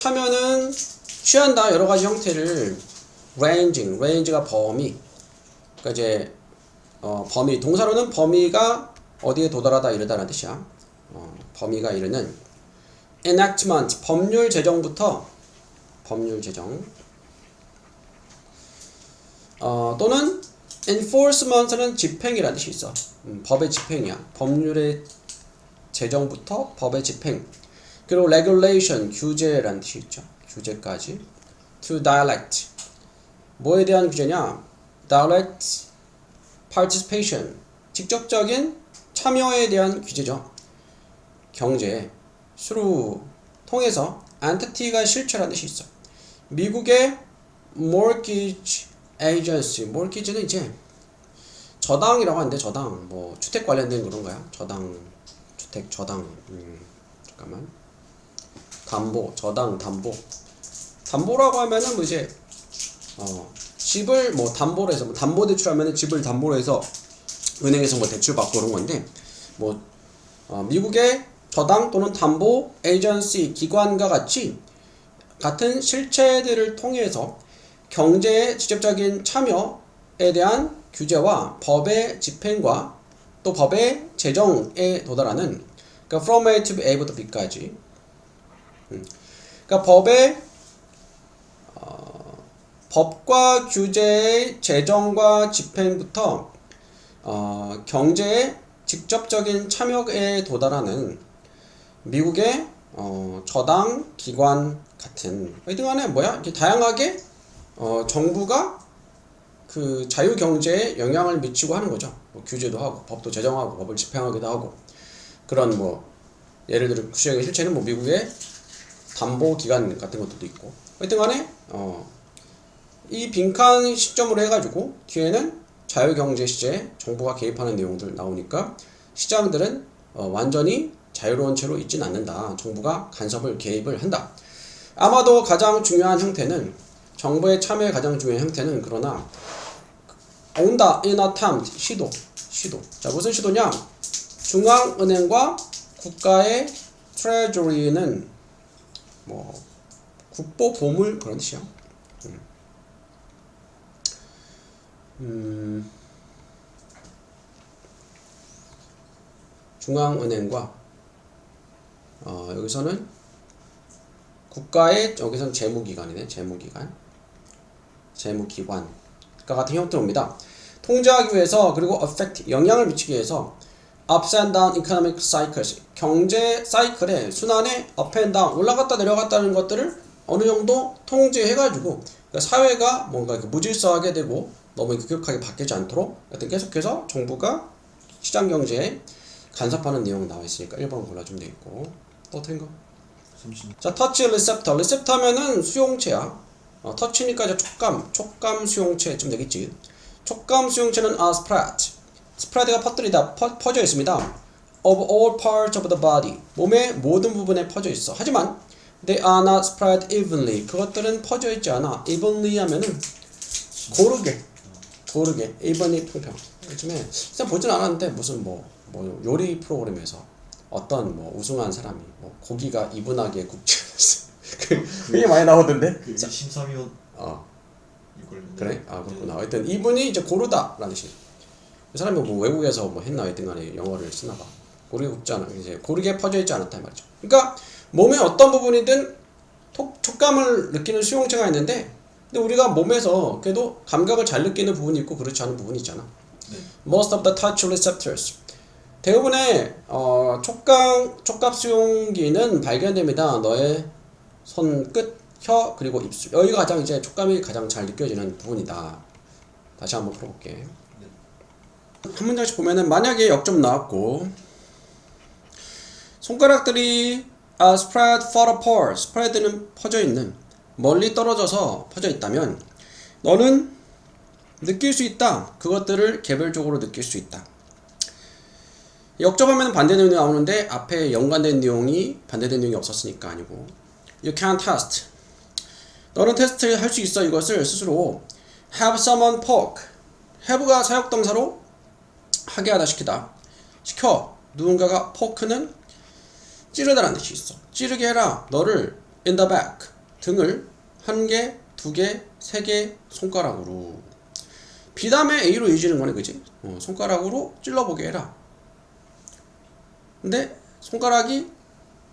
하면은 취한다 여러 가지 형태를 range가 범위. 그러니까 이제 범위 동사로는 범위가 어디에 도달하다 이르다라는 뜻이야. 범위가 이르는 enactment 법률 제정부터 법률 제정. 또는 enforcement는 집행이라는 뜻이 있어. 법의 집행이야. 법률의 제정부터 법의 집행. 그리고 regulation 규제라는 뜻이 있죠. 규제까지. to dialect 뭐에 대한 규제냐? direct participation 직접적인 참여에 대한 규제죠. 경제 through 통해서 entity가 실체라는 뜻이 있어. 미국의 mortgage agency mortgage는 이제 저당이라고 하는데 저당 뭐 주택 관련된 그런 거야. 저당 주택 저당 잠깐만 담보 저당 담보라고 하면은 뭐 이제 집을 뭐 담보로 해서 뭐 담보 대출하면은 집을 담보로 해서 은행에서 뭐 대출 받고 그런 건데 뭐 미국의 저당 또는 담보 에이전시 기관과 같은 실체들을 통해서 경제의 직접적인 참여에 대한 규제와 법의 집행과 또 법의 제정에 도달하는 그러니까 from A to A부터 B까지 그러니까 법과 규제의 제정과 집행부터 경제의 직접적인 참여에 도달하는 미국의 저당 기관 같은 하여튼간에 뭐야 이렇게 다양하게 정부가 그 자유 경제에 영향을 미치고 하는 거죠. 뭐 규제도 하고 법도 제정하고 법을 집행하기도 하고 그런 뭐 예를 들어 구체적인 실체는 뭐 미국의 담보 기관 같은 것들도 있고 하여튼간에 이 빈칸 시점으로 해가지고 뒤에는 자유 경제 시제에 정부가 개입하는 내용들 나오니까 시장들은 완전히 자유로운 채로 있진 않는다. 정부가 간섭을 개입을 한다. 아마도 가장 중요한 형태는 정부의 참여의 가장 중요한 형태는 그러나 온다 in attempt 시도. 자 무슨 시도냐? 중앙은행과 국가의 트레저리는 뭐 국보 보물 그런 뜻이야. 중앙은행과 여기서는 국가의 여기서는 재무기관이네. 재무기관과 같은 형태입니다. 통제하기 위해서 그리고 affect 영향을 미치기 위해서 ups and down economic cycles 경제 사이클의 순환에 up and down 올라갔다 내려갔다는 것들을 어느 정도 통제해가지고 그러니까 사회가 뭔가 무질서하게 되고 너무 급격하게 바뀌지 않도록 하여튼 계속해서 정부가 시장 경제에 간섭하는 내용 나와 있으니까 1번 골라주면 되겠고 또 된 거. 자, 터치 리셉터. 리셉터면은 수용체야. 터치니까 이제 촉감 수용체쯤 되겠지. 촉감 수용체는 spread. spread가 퍼뜨리다, 퍼져 있습니다. of all parts of the body. 몸의 모든 부분에 퍼져 있어. 하지만 they are not spread evenly. 그것들은 퍼져 있지 않아. evenly 하면은 고르게 evenly 평평. 요즘에 진짜 보진 않았는데 무슨 뭐 요리 프로그램에서 어떤 뭐 우승한 사람이 뭐 고기가 이분하게 굽지 그게 많이 나오던데. 그 심사위원. 이걸 그래? 그렇구나. 하여튼 이분이 이제 고르다라는 뜻이. 그 사람이 뭐 외국에서 뭐 했나 하여튼간에 영어를 쓰나 봐. 고르게 굽지 않아. 이제 고르게 퍼져 있지 않았다 이 말이죠. 그러니까 몸의 어떤 부분이든 촉감을 느끼는 수용체가 있는데, 근데 우리가 몸에서 그래도 감각을 잘 느끼는 부분이 있고 그렇지 않은 부분이 있잖아. 네. Most of the touch receptors. 대부분의 촉각 수용기는 발견됩니다. 너의 손끝, 혀 그리고 입술. 여기가 가장 이제 촉감이 가장 잘 느껴지는 부분이다. 다시 한번 풀어볼게. 네. 한 문장씩 보면은 만약에 역점 나왔고 손가락들이 spread far apart. spread는 퍼져 있는 멀리 떨어져서 퍼져 있다면 너는 느낄 수 있다. 그것들을 개별적으로 느낄 수 있다. 역접하면 반대 내용이 나오는데 앞에 연관된 내용이 반대된 내용이 없었으니까 아니고 You can test. 너는 테스트 할 수 있어. 이것을 스스로 have someone poke. have가 사역동사로 하게 하다 시켜. 누군가가 poke는 찌르다라는 뜻이 있어. 찌르게 해라. 너를 in the back 등을 한 개, 두 개, 세 개 손가락으로 B 다음에 A로 이어지는 거네 그지? 손가락으로 찔러보게 해라. 근데 손가락이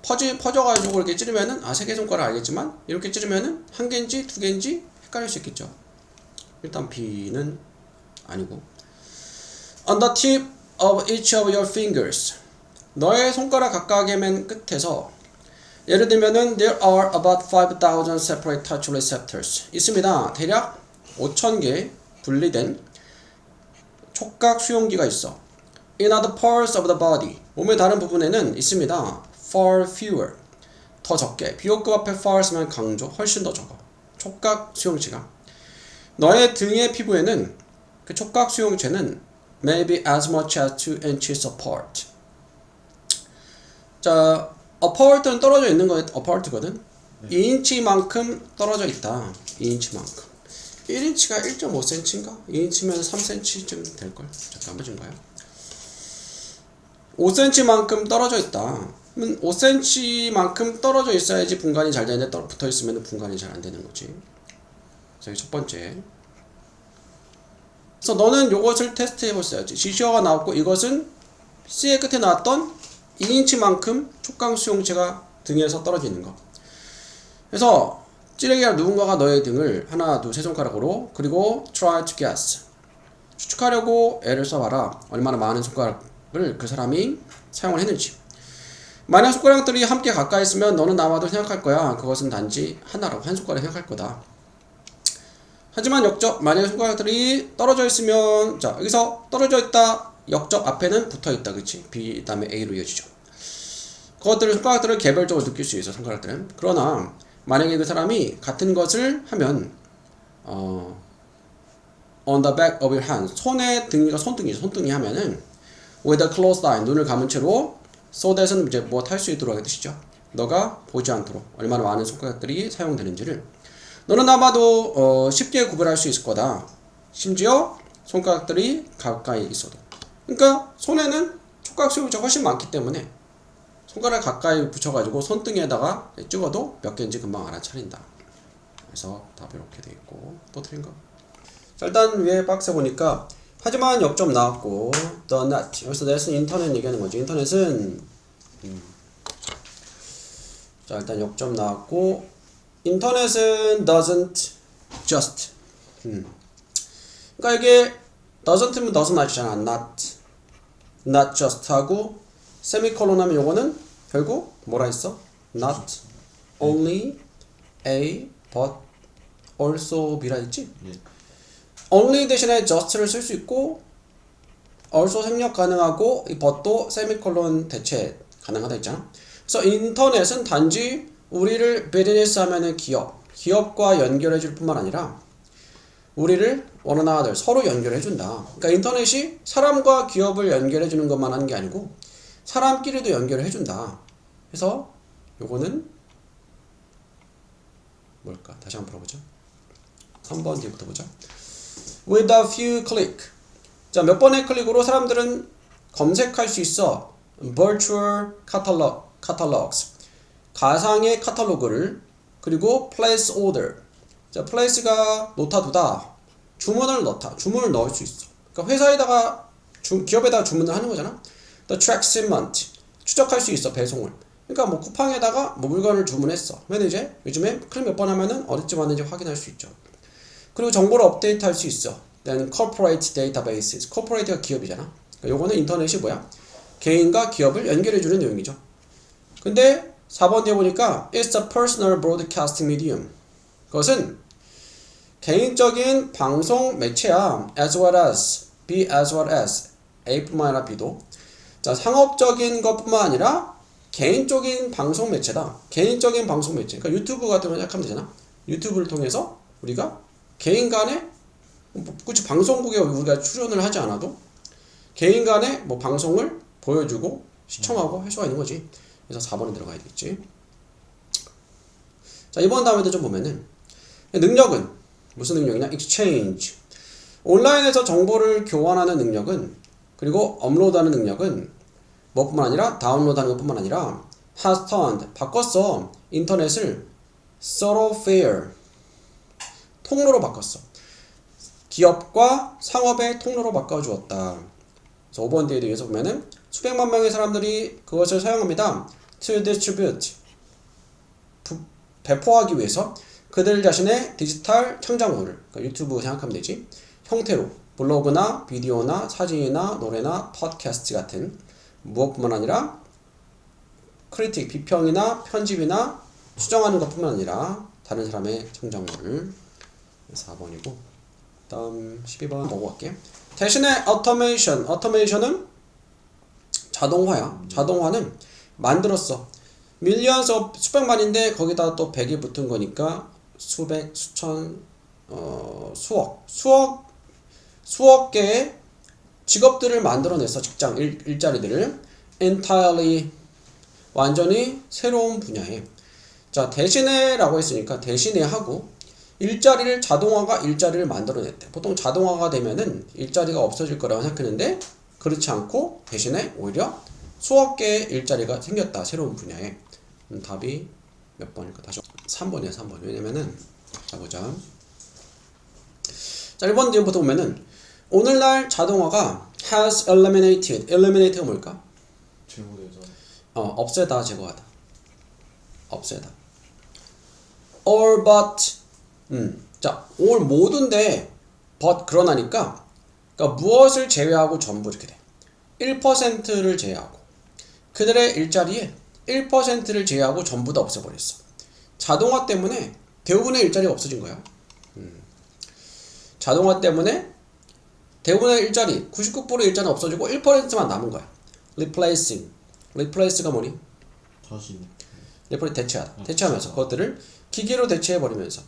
퍼져가지고 이렇게 찌르면은 세 개 손가락 알겠지만 이렇게 찌르면은 한 개인지 두 개인지 헷갈릴 수 있겠죠. 일단 B는 아니고 on the tip of each of your fingers 너의 손가락 각각의 맨 끝에서 예를 들면은 there are about 5,000 separate touch receptors 있습니다. 대략 5,000개 분리된 촉각 수용기가 있어. In other parts of the body 몸의 다른 부분에는 있습니다. Far fewer 더 적게 비호급 앞에 far 쓰면 강조 훨씬 더 적어. 촉각 수용체가 너의 등의 피부에는 그 촉각 수용체는 maybe as much as 2 inches apart. 자, apart는 떨어져 있는 거 apart거든. 2인치만큼 떨어져 있다. 2인치만큼. 1인치가 1.5cm인가? 2인치면 3cm쯤 될걸. 잠깐만 좀 봐요. 5cm만큼 떨어져 있다. 5cm만큼 떨어져 있어야지 분간이 잘 되는데 붙어 있으면 분간이 잘 안 되는 거지. 자, 첫 번째. 그래서 너는 요것을 테스트 해봤어야지. 지시어가 나왔고 이것은 C의 끝에 나왔던 2인치만큼 촉각 수용체가 등에서 떨어지는 거. 그래서 찌르기가 누군가가 너의 등을 하나, 둘, 세 손가락으로 그리고 try to guess 추측하려고 애를 써봐라. 얼마나 많은 손가락을 그 사람이 사용을 했는지. 만약 손가락들이 함께 가까이 있으면 너는 아마도 생각할 거야. 그것은 단지 하나라고 한 손가락 생각할 거다. 하지만 역적 만약에 손가락들이 떨어져 있으면 자 여기서 떨어져 있다 역적 앞에는 붙어 있다 그치? B 다음에 A로 이어지죠. 그것들을 손가락들을 개별적으로 느낄 수 있어 손가락들은. 그러나 만약에 그 사람이 같은 것을 하면 on the back of your hand 손의 등이가 손등이 하면은 with a closed eye 눈을 감은 채로 so that은 이제 무엇 할 수 있도록 하는 뜻이죠. 너가 보지 않도록 얼마나 많은 손가락들이 사용되는지를 너는 아마도 쉽게 구별할 수 있을 거다. 심지어 손가락들이 가까이 있어도. 그러니까 손에는 촉각 수용체가 훨씬 많기 때문에 손가락 가까이 붙여가지고 손등에다가 찍어도 몇 개인지 금방 알아차린다. 그래서 답이 이렇게 돼 있고 또 틀린 거. 자, 일단 위에 박스에 보니까 하지만 역점 나왔고 the net 여기서 net은 인터넷 얘기하는 거죠. 인터넷은 자 일단 역점 나왔고 인터넷은 doesn't just 그러니까 이게 doesn't면 doesn't 아시잖아. not just 하고 세미콜론 하면 요거는 결국 뭐라 했어? not only A but also B라 했지? only 대신에 just를 쓸 수 있고 also 생략 가능하고 이 but도 세미콜론 대체 가능하다 했잖아. 그래서 인터넷은 단지 우리를 비즈니스 하면은 기업과 연결해 줄 뿐만 아니라 우리를 one another 서로 연결해 준다. 그러니까 인터넷이 사람과 기업을 연결해 주는 것만 하는 게 아니고 사람끼리도 연결을 해 준다. 그래서 요거는 뭘까? 다시 한번 풀어보자. 3번 뒤부터 보자. With a few click. 자, 몇 번의 클릭으로 사람들은 검색할 수 있어. Virtual catalogs. 가상의 카탈로그를 그리고 place order. 자, place가 놓다두다. 주문을 넣을 수 있어. 그러니까 회사에다가 기업에다가 주문을 하는 거잖아. The track shipment. 추적할 수 있어 배송을. 그러니까 뭐 쿠팡에다가 뭐 물건을 주문했어. 그러면 이제 요즘에 클릭 몇 번 하면은 어디쯤 왔는지 확인할 수 있죠. 그리고 정보를 업데이트할 수 있어. Then corporate databases. corporate가 기업이잖아. 그러니까 요거는 인터넷이 뭐야? 개인과 기업을 연결해주는 내용이죠. 근데 4번 뒤에 보니까 It's a personal broadcasting medium. 그것은 개인적인 방송 매체야. As well as, B as well as, A뿐만 아니라 B도. 자, 상업적인 것뿐만 아니라 개인적인 방송 매체다. 개인적인 방송 매체. 그러니까 유튜브 같은 거 생각하면 되잖아. 유튜브를 통해서 우리가 개인 간에 굳이 방송국에 우리가 출연을 하지 않아도 개인 간에 뭐 방송을 보여주고 시청하고 할 수가 있는 거지. 그래서 4번에 들어가야 되겠지. 자, 이번 다음에도 좀 보면은 능력은 무슨 능력이냐? exchange. 온라인에서 정보를 교환하는 능력은 그리고 업로드하는 능력은 뭐뿐만 아니라 다운로드하는 것뿐만 아니라 has turned 바꿨어 인터넷을 thoroughfare 통로로 바꿨어. 기업과 상업의 통로로 바꿔주었다. 그래서 5번 뒤에 대해서 보면은 수백만 명의 사람들이 그것을 사용합니다. to distribute 배포하기 위해서 그들 자신의 디지털 창작물을 그러니까 유튜브 생각하면 되지 형태로 블로그나 비디오나 사진이나 노래나 팟캐스트 같은 무엇뿐만 아니라 크리틱 비평이나 편집이나 수정하는 것뿐만 아니라 다른 사람의 창작물 4번이고 다음 12번 보고 갈게요. 대신에 automation은 자동화야. 자동화는 만들었어. millions of 수백만인데 거기다 또 100이 붙은 거니까 수백, 수천, 수억 개의 직업들을 만들어냈어. 직장, 일자리들을 entirely 완전히 새로운 분야에. 자, 대신에 라고 했으니까 대신에 하고 일자리를 자동화가 일자리를 만들어냈대. 보통 자동화가 되면은 일자리가 없어질 거라고 생각했는데 그렇지 않고 대신에 오히려 수억 개의 일자리가 생겼다. 새로운 분야에. 답이 몇 번일까? 다시 3번이야 3번. 왜냐면은 자 보자. 자 1번 뒤부터 보면은 오늘날 자동화가 has eliminate가 뭘까? 제고되죠. 없애다 제거하다. 없애다. all but 자 all 모두인데 but 그러나니까 그러니까 무엇을 제외하고 전부 이렇게 돼. 1%를 제외하고 그들의 일자리에 1%를 제외하고 전부 다 없애버렸어. 자동화 때문에 대부분의 일자리가 없어진 거야. 자동화 때문에 대부분의 일자리 99%의 일자리는 없어지고 1%만 남은 거야. replace가 뭐니? 다시 대체하다. 대체하면서 그것들을 기계로 대체해버리면서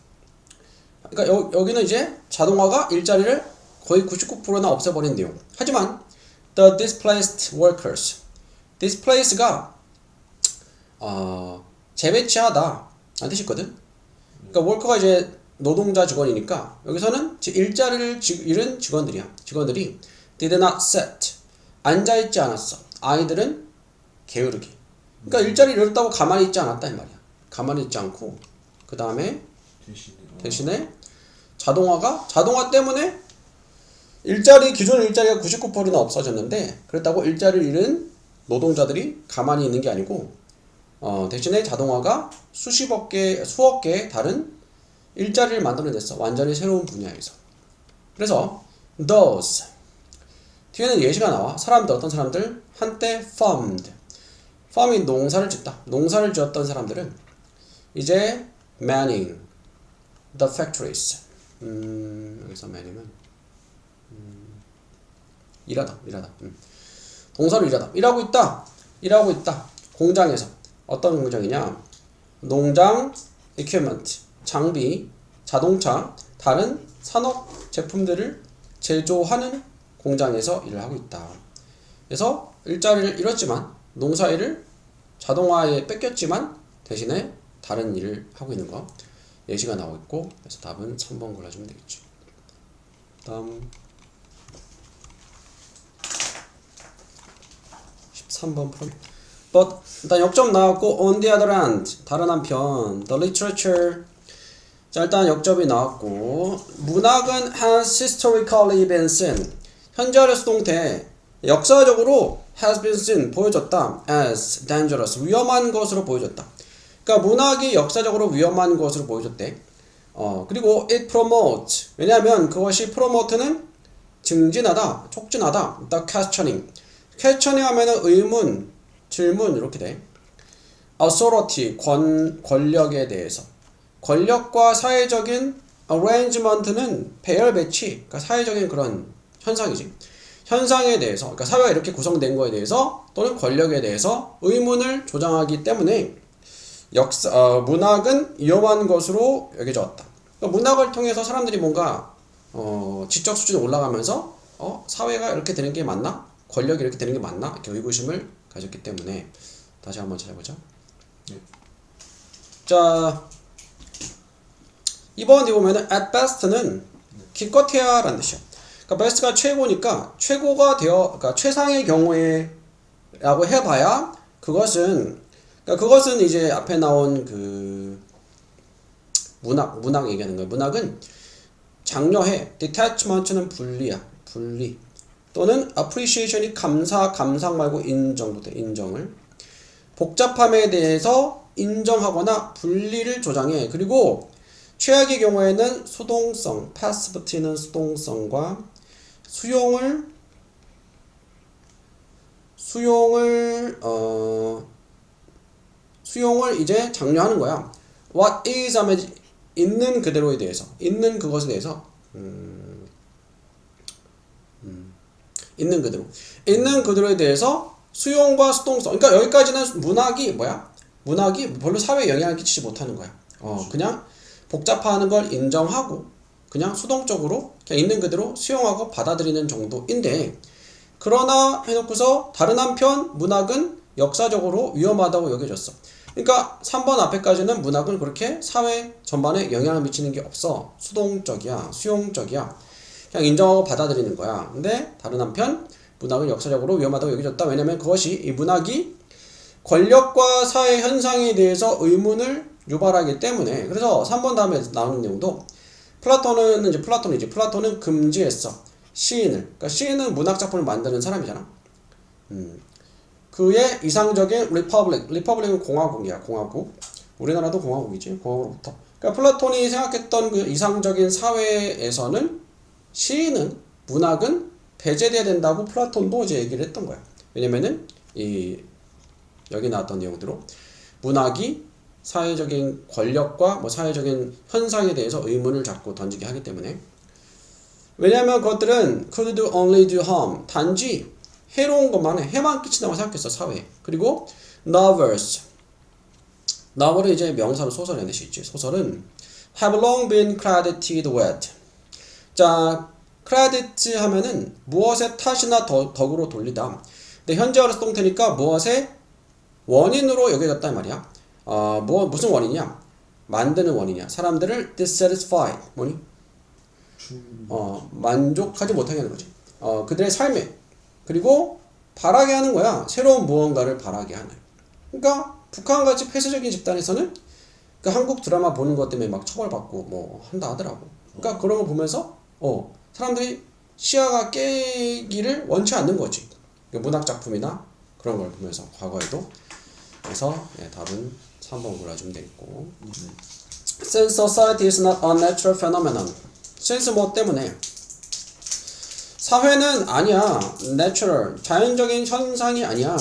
그러니까 여기는 이제 자동화가 일자리를 거의 99%나 없애버린 내용. 하지만 the displaced workers displace가 재배치하다 라는 뜻이 있거든. 그러니까 worker가 이제 노동자 직원이니까 여기서는 일자리를 잃은 직원들이 did not sit 앉아있지 않았어. 아이들은 게으르게. 그러니까 일자리를 잃었다고 가만히 있지 않았다 이 말이야. 가만히 있지 않고 그 다음에 대신에 자동화 때문에 기존 일자리가 99%나 없어졌는데 그렇다고 일자리를 잃은 노동자들이 가만히 있는 게 아니고 대신에 자동화가 수억 개의 다른 일자리를 만들어냈어. 완전히 새로운 분야에서. 그래서 those 뒤에는 예시가 나와. 어떤 사람들 한때 farm이 농사를 짓다. 농사를 지었던 사람들은 이제 manning the factories 여기서 manning은 일하다 동사로 일하고 있다 공장에서. 어떤 공장이냐? 농장 equipment 장비 자동차 다른 산업 제품들을 제조하는 공장에서 일을 하고 있다. 그래서 일자리를 잃었지만 농사일을 자동화에 뺏겼지만 대신에 다른 일을 하고 있는 거 예시가 나오고 있고 그래서 답은 3번 골라주면 되겠죠. 다음 13번 프롬 but 일단 역점 나왔고 on the other hand 다른 한편 the literature 자 일단 역점이 나왔고 문학은 has historically been seen 현재화를 수동태 역사적으로 has been seen 보여졌다 as dangerous 위험한 것으로 보여졌다. 그러니까 문학이 역사적으로 위험한 것으로 보여졌대. 그리고 it promotes 왜냐하면 그것이 promote는 증진하다 촉진하다 the questioning 하면은 의문 질문 이렇게 돼. authority 권력에 대해서 권력과 사회적인 arrangement는 배열 배치 그러니까 사회적인 그런 현상이지. 현상에 대해서 그러니까 사회가 이렇게 구성된 거에 대해서 또는 권력에 대해서 의문을 조장하기 때문에 문학은 위험한 것으로 여겨졌다. 그러니까 문학을 통해서 사람들이 뭔가 지적 수준이 올라가면서 사회가 이렇게 되는 게 맞나? 권력이 이렇게 되는 게 맞나? 이렇게 의구심을 가졌기 때문에 다시 한번 찾아보자. 네. 자, 이번 뒤 보면은 at best는 기껏해야라는 뜻이야. 그러니까 best가 최고니까 그러니까 최상의 경우에라고 해봐야 그것은 이제 앞에 나온 문학 얘기하는 거야. 문학은 장려해. detachment는 분리야. 분리. 또는 appreciation이 감상 말고 인정도 돼. 인정을. 복잡함에 대해서 인정하거나 분리를 조장해. 그리고 최악의 경우에는 수동성, passivity는 수동성과 수용을 이제 장려하는 거야. What is 하면 있는 그대로에 대해서, 있는 그것에 대해서, 있는 그대로에 대해서 수용과 수동성. 그러니까 여기까지는 문학이 뭐야? 문학이 별로 사회에 영향을 끼치지 못하는 거야. 그냥 복잡하는 걸 인정하고 그냥 수동적으로 그냥 있는 그대로 수용하고 받아들이는 정도인데, 그러나 해놓고서 다른 한편 문학은 역사적으로 위험하다고 여겨졌어. 그러니까 3번 앞에까지는 문학은 그렇게 사회 전반에 영향을 미치는 게 없어. 수동적이야. 수용적이야. 그냥 인정하고 받아들이는 거야. 근데 다른 한편 문학은 역사적으로 위험하다고 여겨졌다. 왜냐면 그것이 이 문학이 권력과 사회 현상에 대해서 의문을 유발하기 때문에. 그래서 3번 다음에 나오는 내용도 플라톤은 금지했어. 시인을. 그러니까 시인은 문학 작품을 만드는 사람이잖아. 그의 이상적인 리퍼블릭은 공화국이야. 공화국. 우리나라도 공화국이지. 공화국으로부터. 그러니까 플라톤이 생각했던 그 이상적인 사회에서는 시인은, 문학은 배제돼야 된다고 플라톤도 이제 얘기를 했던 거야. 왜냐면은 여기 나왔던 내용대로 문학이 사회적인 권력과 사회적인 현상에 대해서 의문을 자꾸 던지게 하기 때문에. 왜냐면 그것들은 could only do harm. 단지 해로운 것만 해. 해만 끼친다고 생각했어, 사회에. 그리고 novels. novel은 이제 명사로 소설을 낼 수 있지. 소설은 have long been credited with. 자, credit 하면은 무엇의 탓이나 덕으로 돌리다. 근데 현재어로 수동태니까 무엇의 원인으로 여겨졌단 말이야. 무슨 원인이냐? 만드는 원인이야. 사람들을 dissatisfied. 뭐니? 만족하지 못하게 하는 거지. 그들의 삶에. 그리고 바라게 하는 거야. 새로운 무언가를 바라게 하는. 그러니까 북한같이 폐쇄적인 집단에서는 그 한국 드라마 보는 것 때문에 막 처벌받고 뭐 한다 하더라고. 그러니까 그런 거 보면서 사람들이 시야가 깨기를 원치 않는 거지. 문학 작품이나 그런 걸 보면서 과거에도. 그래서 답은 3번 골라주면 되겠고. Since society is not a natural phenomenon. since 뭐 때문에. 사회는 아니야. natural. 자연적인 현상이 아니야.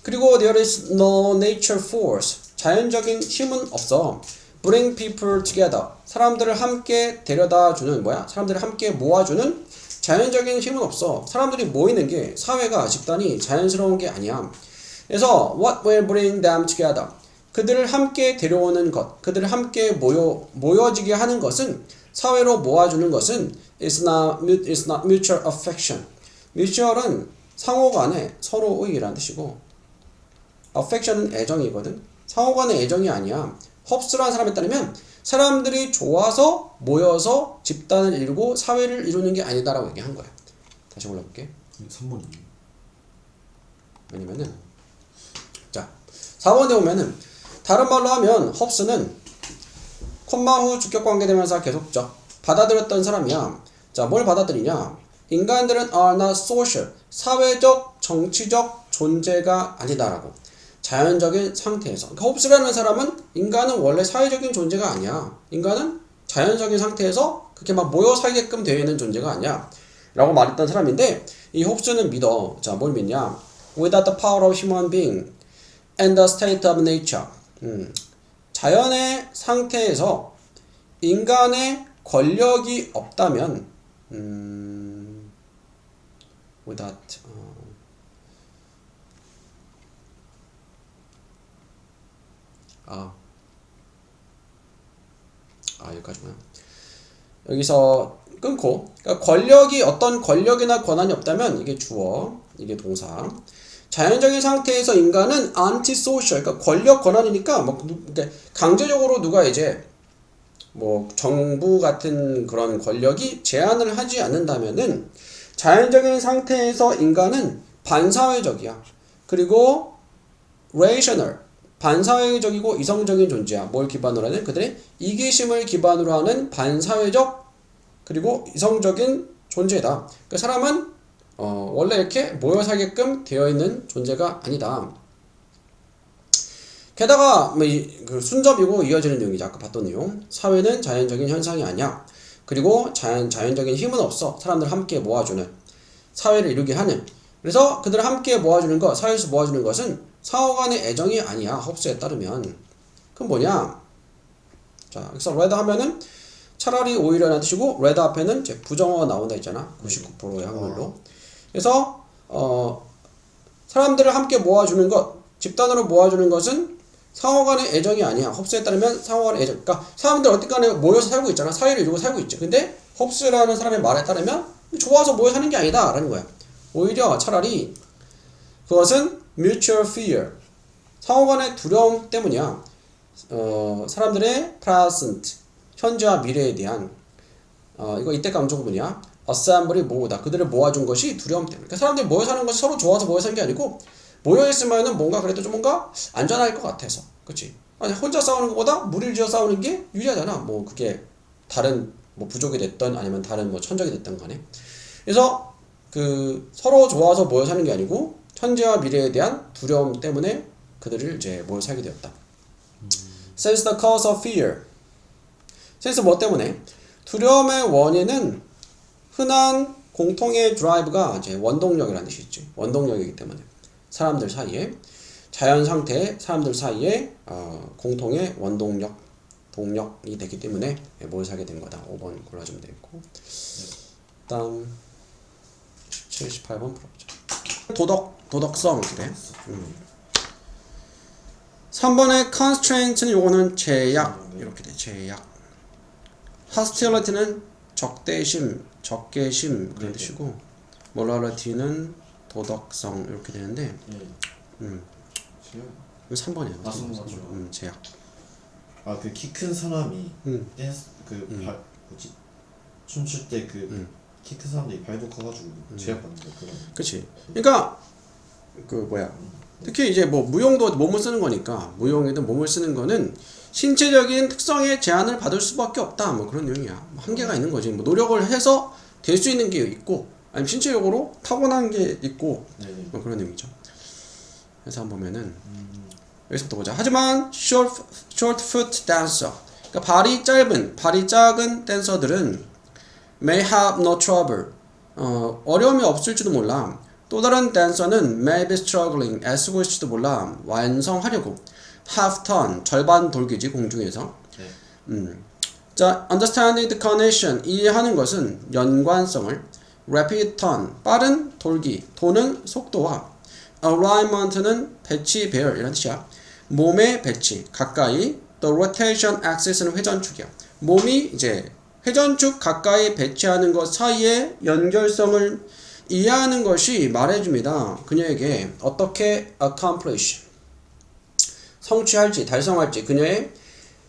그리고 there is no nature force. 자연적인 힘은 없어. bring people together. 사람들을 함께 데려다주는 뭐야? 사람들을 함께 모아주는 자연적인 힘은 없어. 사람들이 모이는 게, 사회가, 집단이 자연스러운 게 아니야. 그래서 what will bring them together? 그들을 함께 데려오는 것, 그들을 함께 모여지게 하는 것은, 사회로 모아주는 것은 is not mutual affection. mutual은 상호간의 서로의라는 뜻이고, affection은 애정이거든. 상호간의 애정이 아니야. 홉스라는 사람에 따르면 사람들이 좋아서 모여서 집단을 이루고 사회를 이루는 게 아니다라고 얘기한 거야. 다시 골라볼게. 3번이요. 아니면은 자 4번에 오면은 다른 말로 하면 홉스는 콤마 후 주격관계대명사 계속적 받아들였던 사람이야. 자, 뭘 받아들이냐? 인간들은 are not social. 사회적, 정치적 존재가 아니다라고. 자연적인 상태에서. 그러니까 홉스라는 사람은 인간은 원래 사회적인 존재가 아니야. 인간은 자연적인 상태에서 그렇게 막 모여 살게끔 되어 있는 존재가 아니야. 라고 말했던 사람인데, 이 홉스는 믿어. 자, 뭘 믿냐? Without the power of human being and the state of nature. 자연의 상태에서 인간의 권력이 없다면, without, 여기까지구나. 여기서 끊고, 그러니까 어떤 권력이나 권한이 없다면, 이게 주어, 이게 동사. 자연적인 상태에서 인간은 anti-social, 그러니까 권력 권한이니까, 강제적으로 누가 이제, 정부 같은 그런 권력이 제한을 하지 않는다면은, 자연적인 상태에서 인간은 반사회적이야. 그리고 rational, 반사회적이고 이성적인 존재야. 뭘 기반으로 하는? 그들의 이기심을 기반으로 하는 반사회적 그리고 이성적인 존재다. 그 사람은 원래 이렇게 모여 살게끔 되어 있는 존재가 아니다. 게다가 그 순접이고 이어지는 내용이죠. 아까 봤던 내용. 사회는 자연적인 현상이 아니야. 그리고 자연적인 힘은 없어. 사람들 함께 모아주는 사회를 이루게 하는. 그래서 그들을 함께 모아주는 것, 사회에서 모아주는 것은 상호 간의 애정이 아니야. 홉스에 따르면. 그럼 뭐냐? 자, 그래서 레드 하면은 차라리 오히려라는 뜻이고 레드 앞에는 이제 부정어가 나온다 했잖아. 99%의 확률로. 그래서 사람들을 함께 모아주는 것, 집단으로 모아주는 것은 상호 간의 애정이 아니야. 홉스에 따르면 상호 간의 애정. 그러니까 사람들 어디 간에 모여서 살고 있잖아. 사회를 이루고 살고 있지. 근데 홉스라는 사람의 말에 따르면 좋아서 모여 사는 게 아니다. 라는 거야. 오히려 차라리 그것은 mutual fear. 상호 간의 두려움 때문이야. 사람들의 present. 현재와 미래에 대한 이거 이때 감정구문이야. assembly 모으다. 그들을 모아준 것이 두려움 때문에. 그러니까 사람들이 모여 사는 것이 서로 좋아서 모여 사는 게 아니고 모여 있으면은 뭔가 그래도 좀 뭔가 안전할 것 같아서. 그렇지? 아니 혼자 싸우는 것보다 무리를 지어 싸우는 게 유리하잖아. 뭐 그게 다른 뭐 부족이 됐던 아니면 다른 뭐 천적이 됐던 간에. 그래서 그 서로 좋아서 모여 사는 게 아니고 현재와 미래에 대한 두려움 때문에 그들을 이제 모여 살게 되었다. Since the cause of fear. since 뭐 때문에? 두려움의 원인은 흔한 공통의 드라이브가 이제 원동력이라는 뜻이 있지. 원동력이기 때문에 사람들 사이에 자연 상태의 사람들 사이에 공통의 원동력 동력이 되기 때문에 모여 살게 된 거다. 5번 골라주면 되겠고. 다음 78번 풀어보자. 도덕성 그래. 3번의 constraint는 요거는 제약 이렇게 돼. 제약. hostility는 적대심, 적개심 그런 뜻이고 morality는 도덕성 이렇게 되는데 제약? 3번이야. 아, 3번. 제약. 아, 그 키 큰 사람이 댄스 뭐지? 춤출 때 그 키 큰 사람들이 발도 커가지고 제약받는 거 그런. 그치. 그러니까 그 뭐야. 특히 이제 뭐 무용도 몸을 쓰는 거니까 무용이든 몸을 쓰는 거는 신체적인 특성의 제한을 받을 수밖에 없다. 뭐 그런 내용이야. 한계가 있는 거지. 뭐 노력을 해서 될 수 있는 게 있고 아니면 신체적으로 타고난 게 있고 뭐 그런 내용이죠. 그래서 한번 보면은 여기서부터 보자. 하지만 short foot dancer, 그러니까 발이 작은 댄서들은 may have no trouble, 어려움이 없을지도 몰라. 또 다른 댄서는 may be struggling, 애쓰고 있을지도 몰라. 완성하려고 half turn, 절반 돌기지 공중에서. 자, understanding the connection, 이해하는 것은 연관성을, rapid turn, 빠른 돌기, 도는 속도와 alignment는 배치 배열 이런 뜻이야. 몸의 배치, 가까이. the rotation axis는 회전축이야. 몸이 이제 회전축 가까이 배치하는 것 사이의 연결성을 이해하는 것이 말해줍니다. 그녀에게 어떻게 accomplish, 성취할지, 달성할지, 그녀의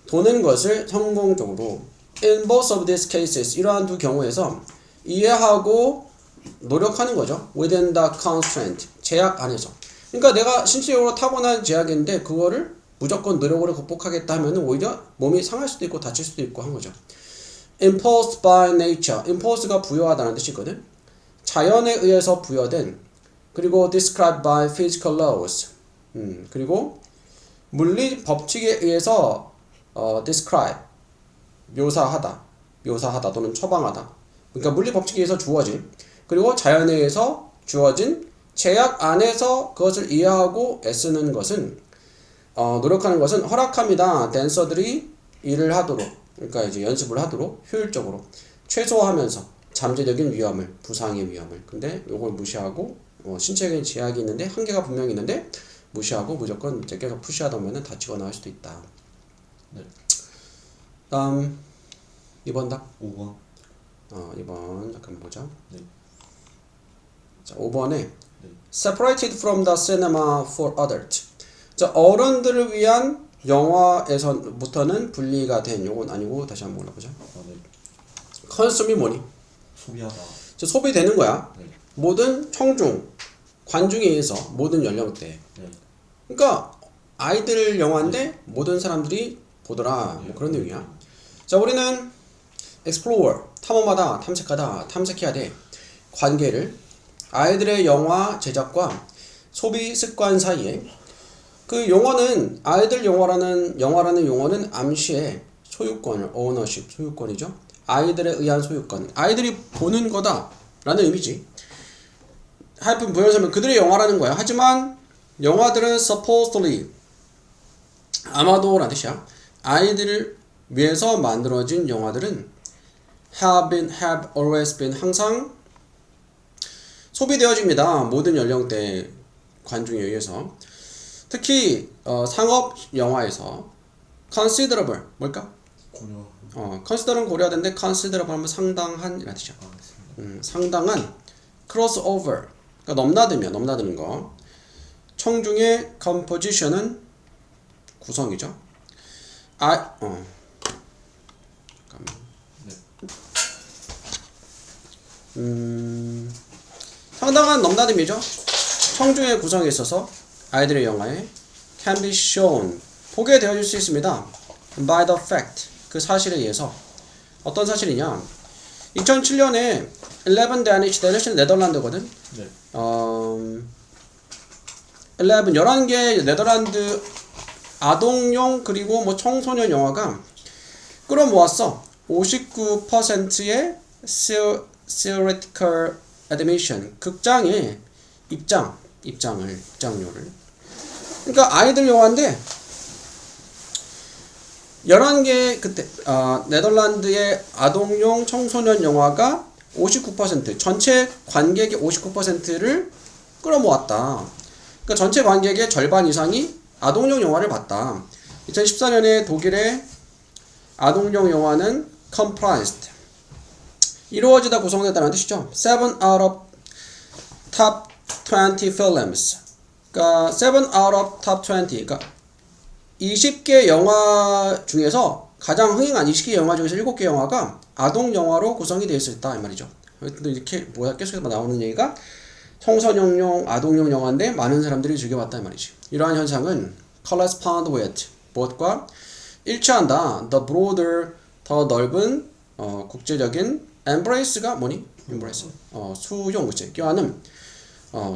도는 것을 성공적으로. In both of these cases, 이러한 두 경우에서 이해하고 노력하는 거죠. Within the constraint, 제약 안에서. 그러니까 내가 신체적으로 타고난 제약인데 그거를 무조건 노력으로 극복하겠다 하면 오히려 몸이 상할 수도 있고 다칠 수도 있고 한 거죠. Imposed by nature, imposed가 부여하다는 뜻이거든. 자연에 의해서 부여된, 그리고 described by physical laws, 그리고 물리 법칙에 의해서 describe, 묘사하다 또는 처방하다. 그러니까 물리 법칙에 의해서 주어진, 그리고 자연에 의해서 주어진 제약 안에서 그것을 이해하고 애쓰는 것은 노력하는 것은 허락합니다. 댄서들이 일을 하도록, 그러니까 이제 연습을 하도록 효율적으로 최소화하면서 잠재적인 위험을, 부상의 위험을. 근데 요걸 무시하고 신체적인 제약이 있는데 한계가 분명히 있는데 무시하고 무조건 이제 계속 푸시하다 보면 다치거나 할 수도 있다. 네. 다음 2번 답. 5번. 2번 잠깐 보자. 네. 자, 5번에 separated from the cinema for adult. 자, 어른들을 위한 영화에서부터는 분리가 된, 요건 아니고 다시 한번 올라보자. 네. 컨숨이 뭐니? 소비하다. 자, 소비되는 거야. 네. 모든 청중, 관중에 의해서 모든 연령대. 네. 그러니까 아이들 영화인데 모든 사람들이 보더라. 뭐 그런 내용이야. 자, 우리는 explore, 탐험하다, 탐색하다, 탐색해야 돼. 관계를 아이들의 영화 제작과 소비 습관 사이에 그 용어는 아이들 영화라는 용어는 암시의 소유권, ownership, 소유권이죠. 아이들에 의한 소유권, 아이들이 보는 거다라는 의미지. 하여튼 부연설명 그들의 영화라는 거야. 하지만 영화들은 supposedly 아마도라는 뜻이야. 아이들을 위해서 만들어진 영화들은 have always been 항상 소비되어집니다. 모든 연령대 관중에 의해서. 특히 상업 영화에서 considerable 뭘까? consider는 고려하는데 considerable 하면 상당한 이라는 뜻이야. 상당한 crossover 그러니까 넘나드는 거. 청중의 composition은 구성이죠. 잠깐만. 상당한 넘나듦이죠. 청중의 구성에 있어서 아이들의 영화에 can be shown 보게 되어질 수 있습니다. by the fact 그 사실에 의해서 어떤 사실이냐 2007년에 11 Danish Danish 네덜란드거든. 네. 11개 네덜란드 아동용 그리고 뭐 청소년 영화가 끌어모았어. 59%의 theoretical admission 극장의 입장료를. 그러니까 아이들 영화인데 11개 그때 네덜란드의 아동용 청소년 영화가 59% 전체 관객의 59%를 끌어모았다. 그러니까 전체 관객의 절반 이상이 아동용 영화를 봤다. 2014년에 독일의 아동용 영화는 comprised 이루어지다 구성됐다는 뜻이죠. 7 out of top 20 films. 그러니까 7 out of top 20. 그러니까 20개 영화 중에서 가장 흥행한 20개 영화 중에서 7개 영화가 아동 영화로 구성이 되어 있었다 이 말이죠. 이렇게 계속해서 나오는 얘기가 청소년용, 아동용 영화인데 많은 사람들이 즐겨봤다 이 말이지. 이러한 현상은 correspond with 무엇과 일치한다. the broader 더 넓은 국제적인 embrace가 뭐니? embrace 수용 그치? 껴안음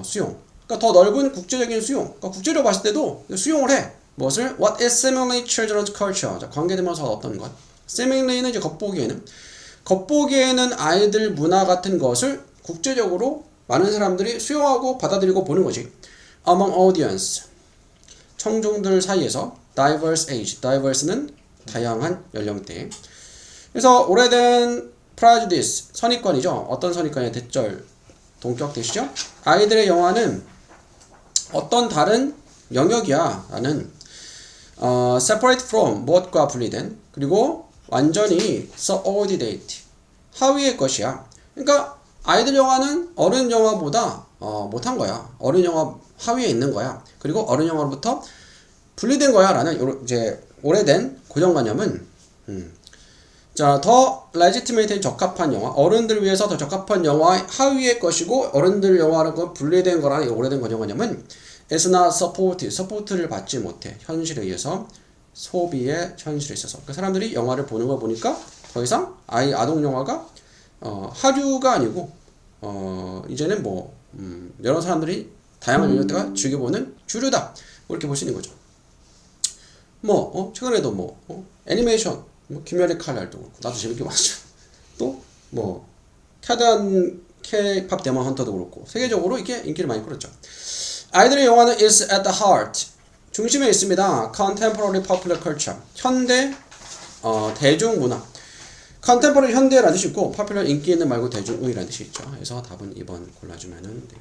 수용. 그러니까 더 넓은 국제적인 수용. 그러니까 국제적으로 봤을 때도 수용을 해. 무엇을? What is seemingly children's culture? 자, 관계대명사 어떤 것? seemingly는 이제 겉보기에는 아이들 문화 같은 것을 국제적으로 많은 사람들이 수용하고 받아들이고 보는 거지. Among audience 청중들 사이에서 diverse age, diverse는 다양한 연령대. 그래서 오래된 prejudice 선입관이죠. 어떤 선입관이야? 대절, 동격 되시죠? 아이들의 영화는 어떤 다른 영역이야 라는 separate from 무엇과 분리된 그리고 완전히 subordinate 하위의 것이야. 그러니까 아이들 영화는 어른 영화보다 못한 거야. 어른 영화 하위에 있는 거야. 그리고 어른 영화로부터 분리된 거야 라는 이제 오래된 고정관념은 자, 더 legitimate 적합한 영화, 어른들 위해서 더 적합한 영화 하위의 것이고 어른들 영화라고 분리된 거라는 오래된 고정관념은 is not support를 받지 못해. 현실에 의해서 소비의 현실에 있어서 그 사람들이 영화를 보는 걸 보니까 더 이상 아동 영화가 하류가 아니고 이제는 뭐 여러 사람들이 다양한 연령대가 즐겨보는 주류다. 이렇게 볼 수 있는 거죠. 뭐 최근에도 애니메이션 김열의 칼날도 그렇고 나도 재밌게 봤죠. 또 뭐 K-팝 데몬 헌터도 그렇고 세계적으로 이렇게 인기를 많이 끌었죠. 아이들의 영화는 is at the heart 중심에 있습니다. Contemporary popular culture 현대 대중문화. Contemporary 현대라는 뜻이 있고 popular 인기 있는 말고 대중의라는 뜻이 있죠. 그래서 답은 2번 골라주면은 돼요.